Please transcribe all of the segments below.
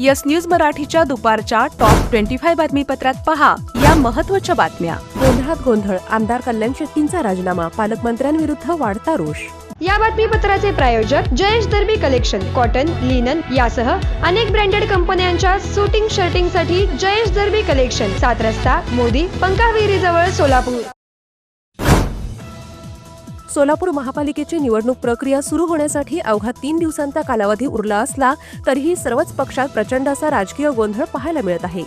Yes news मराठीच्या दुपारच्या top 25 बातमीपत्रात पहा या महत्त्वाच्या बातम्या। गोंधळात गोंधळ, आमदार कल्याण शेट्टींचा राजीनामा, पालकमंत्र्यांविरुद्ध वाढता रोष। या बातमीपत्राचे प्रायोजक जयेश दर्बी कलेक्शन, कॉटन, लिनन यासह अनेक ब्रँडेड कंपन्यांच्या सुटिंग शर्टिंगसाठी जयेश दर्बी कलेक्शन, 7 रस्ता मोदी पंकाविहिरी जवळ सोलापूर। सोलापूर महापालिकेची निवडणूक प्रक्रिया सुरू होण्यासाठी अवघा 3 दिवसांचा कालावधी उरला असला तरीही सर्वच पक्षात प्रचंड असा राजकीय गोंधळ पाहायला मिळत आहे।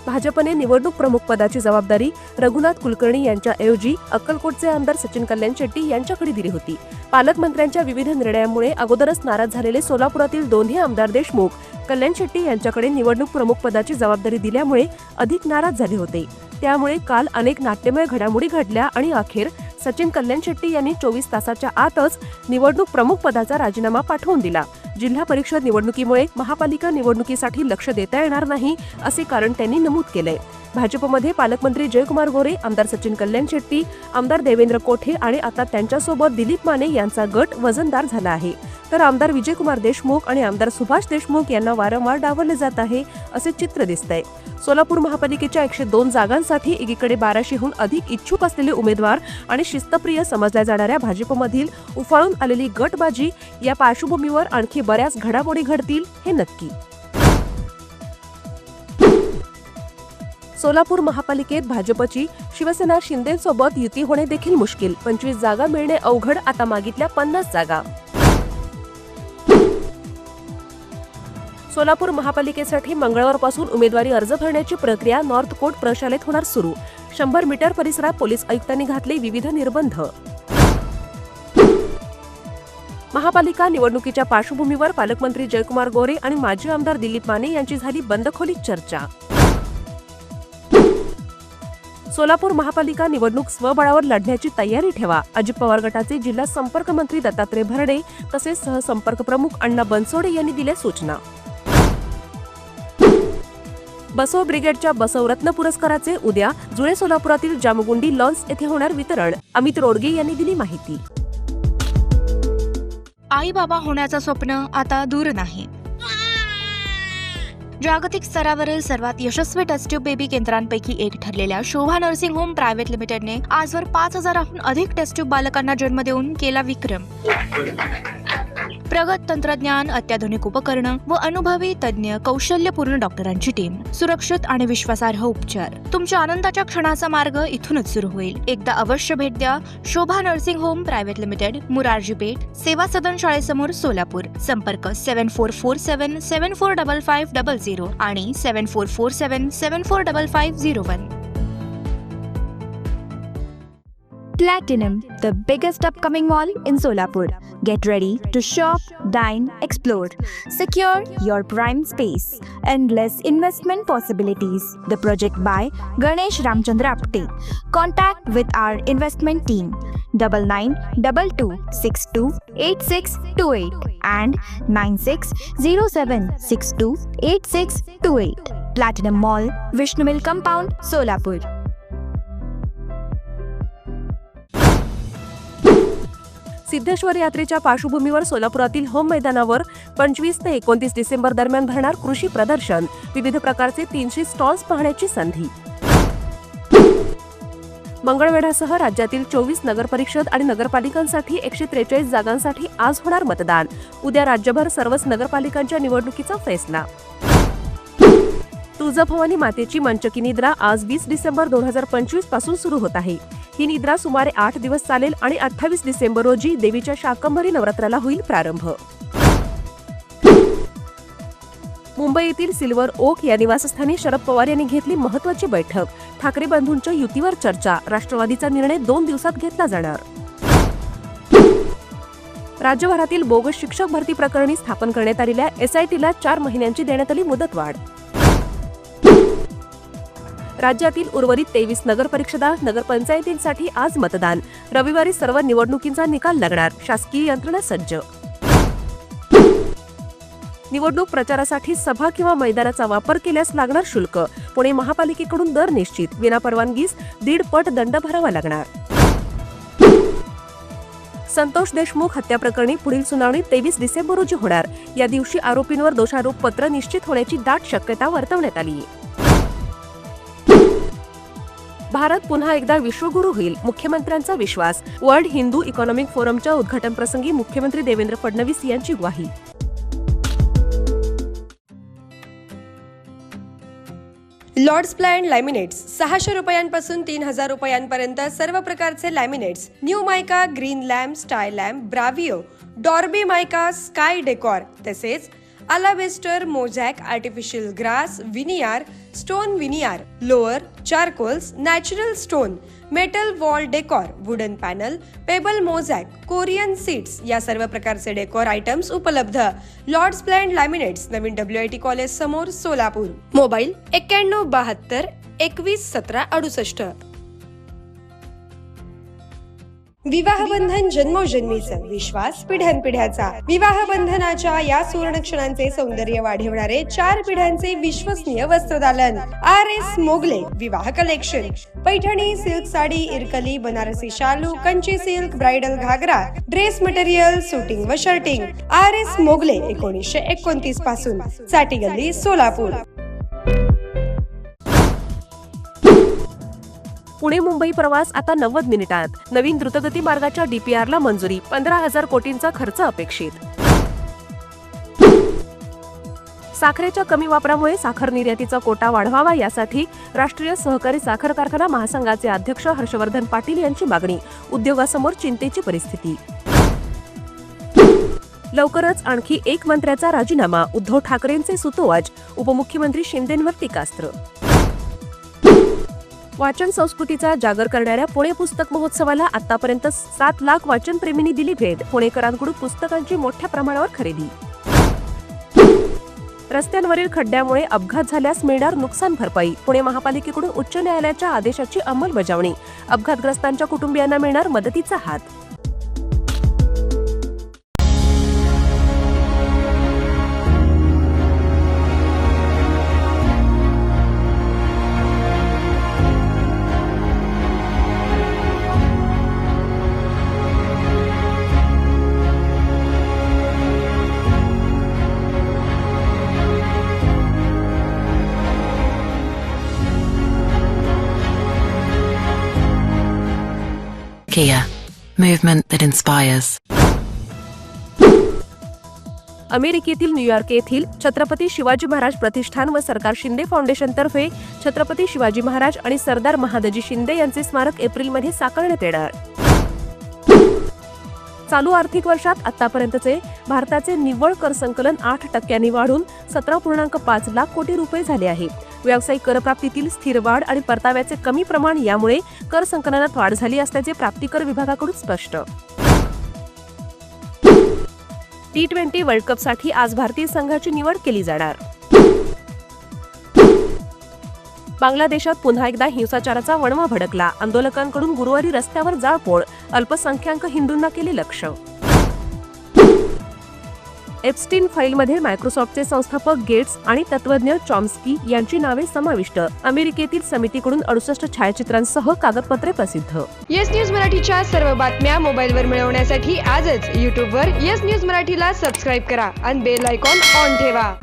भाजपने निवडणूक प्रमुख पदाची जबाबदारी रघुनाथ कुलकर्णी यांच्याऐवजी अक्कलकोटचे आमदार सचिन कल्याण शेट्टी यांच्याकडे दिली होती। पालकमंत्र्यांच्या विविध निर्णयामुळे अगोदरच नाराज झालेले सोलापुरातील दोन्ही आमदार देशमुख कल्याण शेट्टी यांच्याकडे निवडणूक प्रमुख पदाची जबाबदारी दिल्यामुळे अधिक नाराज झाले होते। त्यामुळे काल अनेक नाट्यमय घडामोडी घडल्या आणि अखेर सचिन कल्याण शेट्टी यांनी 24 तासाच्या आतच निवडणूक प्रमुख पदाचा राजीनामा पाठवून दिला। जिल्हा परिषद निवडणुकीमुळे महापालिका निवडणुकीसाठी लक्ष देता येणार नाही असे कारण त्यांनी नमूद केलंय। भाजपमध्ये पालकमंत्री जयकुमार गोरे, आमदार सचिन कल्याण शेट्टी, आमदार देवेंद्र कोठे आणि आता त्यांच्यासोबत दिलीप माने यांचा गट वजनदार झाला आहे। तर आमदार विजयकुमार देशमुख आणि आमदार सुभाष देशमुख यांना वारंवार डावलले जात आहे असे चित्र दिसतंय। सोलापूर महापालिकेच्या 102 जागांसाठी एकीकडे 1200हून अधिक इच्छुक असलेले उमेदवार आणि शिस्तप्रिय समजल्या जाणाऱ्या भाजपमधील उफाळून आलेली गटबाजी या पार्श्वभूमीवर आणखी बऱ्याच घडामोडी घडतील हे नक्की। सोलापूर महापालिकेत भाजपची शिवसेना शिंदेसोबत युती होणे देखील मुश्किल, 25 जागा मिळणे अवघड, आता मागितल्या 50 जागा। सोलापूर महापालिकेसाठी मंगळवारपासून उमेदवारी अर्ज भरण्याची प्रक्रिया नॉर्थ कोट प्रशालेत होणार सुरू। 100 मीटर परिसरात पोलीस आयुक्तांनी घातले विविध निर्बंध। महापालिका निवडणुकीच्या पार्श्वभूमीवर पालकमंत्री जयकुमार गोरे आणि माजी आमदार दिलीप माने यांची झाली बंद खोलीत चर्चा। सोलापूर महापालिका निवडणूक स्वबळावर लढण्याची तयारी ठेवा, अजित पवार गटाचे जिल्हा संपर्क मंत्री दत्तात्रय भरणे तसेच सहसंपर्क प्रमुख अण्णा बनसोडे यांनी दिल्या सूचना। बसव ब्रिगेडच्या बसवरत्न पुरस्काराचे उद्या जुळे सोलापुरातील जामगुंडी लॉन्स येथे होणार वितरण, अमित रोडगे यांनी दिली माहिती। आई बाबा होण्याचं स्वप्न आता दूर नाही। जागतिक स्तरावरील सर्वात यशस्वी टेस्ट बेबी केंद्रांपैकी एक ठरलेल्या शोभा नर्सिंग होम प्रायव्हेट लिमिटेडने आजवर 5000हून अधिक टेस्ट बालकांना जन्म देऊन केला विक्रम। प्रगत तंत्रज्ञान, अत्याधुनिक उपकरणं व अनुभवी तज्ज्ञ कौशल्यपूर्ण डॉक्टरांची टीम, सुरक्षित आणि विश्वासार्ह उपचार, तुमच्या आनंदाच्या क्षणाचा मार्ग इथूनच सुरू होईल। एकदा अवश्य भेट द्या Shobha nursing home private limited, Murarji Peth, Seva Sadan शाळेसमोर, Solapur. संपर्क 7447745500 आणि 7447745501। Platinum, the biggest upcoming mall in Solapur. Get ready to shop, dine, explore. Secure your prime space. Endless investment possibilities. The project by Ganesh Ramchandra Apte. Contact with our investment team 9922628628 and 9607628628. Platinum Mall, Vishnu Mill Compound, Solapur. Siddheshwar यात्रेच्या पार्श्वभूमीवर सोलापुरातील home मैदानावर 25 ते 29 डिसेंबर दरम्यान भरणार कृषी प्रदर्शन, विविध प्रकारचे 300 स्टॉल्स पाहण्याची संधी। मंगळवेढ्यासह राज्यातील 24 नगरपरिषद आणि नगरपालिकांसाठी 143 जागांसाठी आज होणार मतदान। उद्या राज्यभर सर्वच नगरपालिकांच्या निवडणुकीचा फैसला। तुळजाभवानी मातेची मंचकी निद्रा आज 20 डिसेंबर 2025 पासून सुरू होत आहे। ही निद्रा सुमारे 8 दिवस चालेल आणि 28 डिसेंबर रोजी देवीच्या शाकंभरी नवरात्राला होईल प्रारंभ। मुंबई येथील सिल्वर ओक या निवासस्थानी शरद पवार यांनी घेतली महत्त्वाची बैठक। ठाकरे बंधूंच्या युतीवर चर्चा, राष्ट्रवादीचा निर्णय 2 दिवसात घेतला जाणार। राज्यभरातील बोगस शिक्षक भरती प्रकरणी स्थापन करण्यात आलेल्या SITला 4 महिन्यांची देण्यात आली मुदतवाढ। राज्यातील उर्वरित 23 नगरपरिषदा, नगरपंचायतींसाठी आज मतदान। रविवारी सर्व निवडणुकींचा निकाल लागणार, शासकीय यंत्रणा सज्ज। निवडणूक प्रचारासाठी सभा किंवा मैदानाचा वापर केल्यास लागणार शुल्क, पुणे महापालिकेकडून दर निश्चित, विनापरवानगीस 1.5 पट दंड भरावा लागणार। संतोष देशमुख हत्या प्रकरणी पुढील सुनावणी 23 डिसेंबर रोजी होणार. या दिवशी आरोपींवर दोषारोप पत्र निश्चित होण्याची दाट शक्यता वर्तवण्यात आली. भारत पुन्हा एकदा विश्वगुरू होईल, मुख्यमंत्र्यांचा विश्वास. वर्ल्ड हिंदू इकॉनॉमिक फोरमच्या उद्घाटन प्रसंगी मुख्यमंत्री देवेंद्र फडणवीस यांची ग्वाही. लॉर्ड्स प्लॅन लॅमिनेट्स 600 रुपयांपासून 3000 रुपयांपर्यंत सर्व प्रकारचे laminates. New mica, green lamp, स्टाय लॅम्प, ब्राव्हिओ, डॉर्बी मायका, स्काय डेकॉर तसेच alabaster, mosaic, artificial grass, veneer, stone veneer, louvre, charcoals, natural stone, metal wall decor, wooden panel, pebble mosaic, Corian sheets या सर्व प्रकारचे डेकॉर आयटम्स उपलब्ध. Lords plan laminates, नवीन WIT college समोर, Solapur. Mobile 9172 21 17 68. विवाहबंधन जन्मोजन्मीचं, विश्वास पिढ्यानपिढ्याचा. विवाहबंधनाच्या या सुवर्ण क्षणांचे सौंदर्य वाढवणारे 4 पिढ्यांचे विश्वसनीय वस्त्रदालन. RS मोगले विवाह कलेक्शन. पैठणी, सिल्क साडी, इरकली, बनारसी शालू, कंची सिल्क, ब्राइडल घागरा, ड्रेस मटेरियल, सुटिंग व शर्टिंग. RS मोगले 1929 पासून, साठी गल्ली, सोलापूर. पुणे मुंबई प्रवास आता 90 मिनिटात. नवीन द्रुतगती मार्गाच्या DPRला मंजुरी. 15,000 कोटींचा खर्च अपेक्षित. साखरेच्या कमी वापरामुळे साखर निर्यातीचा कोटा वाढवावा, यासाठी राष्ट्रीय सहकारी साखर कारखाना महासंघाचे अध्यक्ष हर्षवर्धन पाटील यांची मागणी. उद्योगासमोर चिंतेची परिस्थिती. लवकरच आणखी एक मंत्र्याचा राजीनामा. उद्धव ठाकरेंचे सुतोवाच. उपमुख्यमंत्री शिंदेंवर टीकास्त्र. वाचन संस्कृतीचा जागर करणाऱ्या पुणे पुस्तक महोत्सवाला आतापर्यंत 7 लाख वाचनप्रेमींनी दिली भेट. पुणेकरांकडून पुस्तकांची मोठ्या प्रमाणावर खरेदी. रस्त्यांवरील खड्ड्यामुळे अपघात झाल्यास मिळणार नुकसान भरपाई. पुणे महापालिकेकडून उच्च न्यायालयाच्या आदेशाची अंमलबजावणी. अपघातग्रस्तांच्या कुटुंबियांना मिळणार मदतीचा हात. Kia, movement that inspires. अमेरिकेतील न्यूयॉर्क येथील छत्रपती शिवाजी महाराज प्रतिष्ठान व सरकार शिंदे फाउंडेशनतर्फे छत्रपती शिवाजी महाराज आणि सरदार महादजी शिंदे यांचे स्मारक एप्रिलमध्ये साकारण्यात येणार. चालू आर्थिक वर्षात आतापर्यंतचे भारताचे निव्वळ कर संकलन 8% वाढून 17.5 लाख कोटी रुपये झाले आहे. व्यावसायिक करप्राप्तीतील स्थिर वाढ आणि परताव्याचे कमी प्रमाण यामुळे कर संकलनात वाढ झाली असल्याचे प्राप्तिकर विभागाकडून स्पष्ट. T20 वर्ल्ड कपसाठी आज भारतीय संघाची निवड केली जाणार. बांगलादेशात पुन्हा एकदा हिंसाचाराचा वणवा भडकला. आंदोलकांकडून गुरुवारी रस्त्यावर जाळपोळ. अल्पसंख्याक हिंदूंना केले लक्ष्य. एप्स्टीन फाईलमध्ये मायक्रोसॉफ्टचे संस्थापक गेट्स आणि तत्वज्ञ चॉम्स्की यांची नावे समाविष्ट. अमेरिकेतील समितीकडून 68 छायाचित्रांसह कागदपत्रे प्रसिद्ध. येस न्यूज मराठीच्या सर्व बातम्या मोबाईलवर मिळवण्यासाठी आजच YouTubeवर येस न्यूज मराठीला सबस्क्राईब करा आणि बेल आयकॉन ऑन ठेवा.